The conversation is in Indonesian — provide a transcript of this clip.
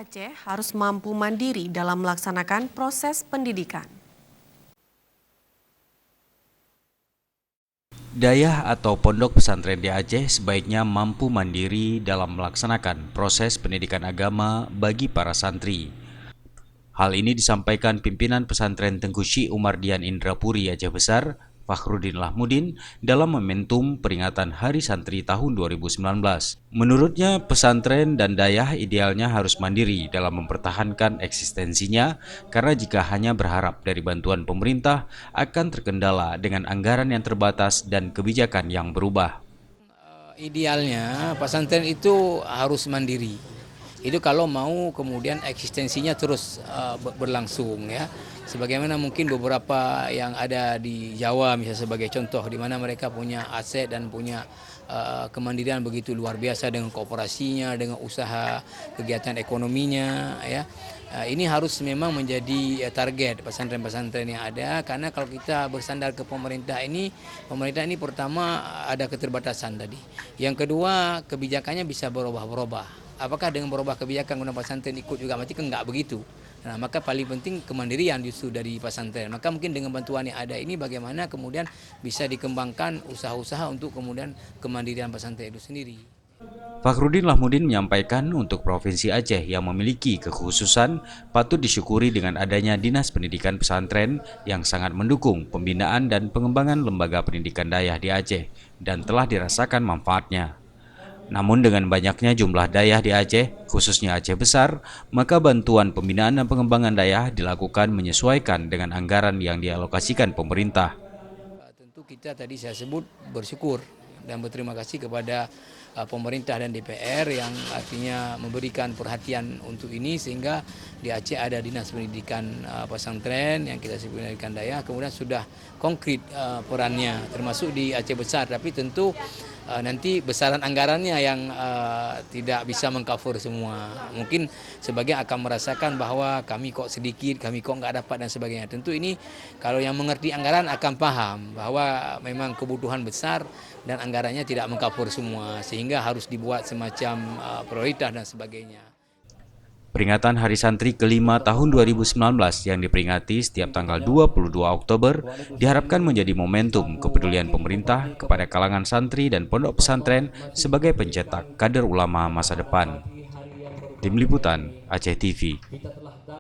Aceh harus mampu mandiri dalam melaksanakan proses pendidikan. Dayah atau pondok pesantren di Aceh sebaiknya mampu mandiri dalam melaksanakan proses pendidikan agama bagi para santri. Hal ini disampaikan pimpinan pesantren Tengku Syekh Umardian Indrapuri Aceh Besar, Fakhrudin Lahmudin, dalam momentum peringatan Hari Santri tahun 2019. Menurutnya, pesantren dan dayah idealnya harus mandiri dalam mempertahankan eksistensinya, karena jika hanya berharap dari bantuan pemerintah, akan terkendala dengan anggaran yang terbatas dan kebijakan yang berubah. Idealnya pesantren itu harus mandiri. Itu kalau mau kemudian eksistensinya terus berlangsung ya. Sebagaimana mungkin beberapa yang ada di Jawa misalnya sebagai contoh di mana mereka punya aset dan punya kemandirian begitu luar biasa dengan kooperasinya, dengan usaha kegiatan ekonominya ya. Ini harus memang menjadi target pesantren-pesantren yang ada, karena kalau kita bersandar ke pemerintah ini pertama ada keterbatasan tadi. Yang kedua, kebijakannya bisa berubah-ubah. Apakah dengan berubah kebijakan kemudian pesantren ikut juga? Mati kan enggak begitu. Nah, maka paling penting kemandirian justru dari pesantren. Maka mungkin dengan bantuan yang ada ini bagaimana kemudian bisa dikembangkan usaha-usaha untuk kemudian kemandirian pesantren itu sendiri. Fakhrudin Lahmudin menyampaikan untuk Provinsi Aceh yang memiliki kekhususan patut disyukuri dengan adanya Dinas Pendidikan Pesantren yang sangat mendukung pembinaan dan pengembangan lembaga pendidikan dayah di Aceh dan telah dirasakan manfaatnya. Namun dengan banyaknya jumlah dayah di Aceh, khususnya Aceh Besar, maka bantuan pembinaan dan pengembangan dayah dilakukan menyesuaikan dengan anggaran yang dialokasikan pemerintah. Tentu kita tadi saya sebut bersyukur dan berterima kasih kepada pemerintah dan DPR yang artinya memberikan perhatian untuk ini, sehingga di Aceh ada Dinas Pendidikan Pesantren yang kita sebut pendidikan dayah, kemudian sudah konkret perannya termasuk di Aceh Besar, tapi tentu nanti besaran anggarannya yang tidak bisa mengcover semua. Mungkin sebagian akan merasakan bahwa kami kok sedikit, kami kok nggak dapat dan sebagainya. Tentu ini kalau yang mengerti anggaran akan paham bahwa memang kebutuhan besar dan anggarannya tidak mengcover semua, sehingga harus dibuat semacam prioritas dan sebagainya. Peringatan Hari Santri kelima tahun 2019 yang diperingati setiap tanggal 22 Oktober diharapkan menjadi momentum kepedulian pemerintah kepada kalangan santri dan pondok pesantren sebagai pencetak kader ulama masa depan. Tim Liputan Aceh TV.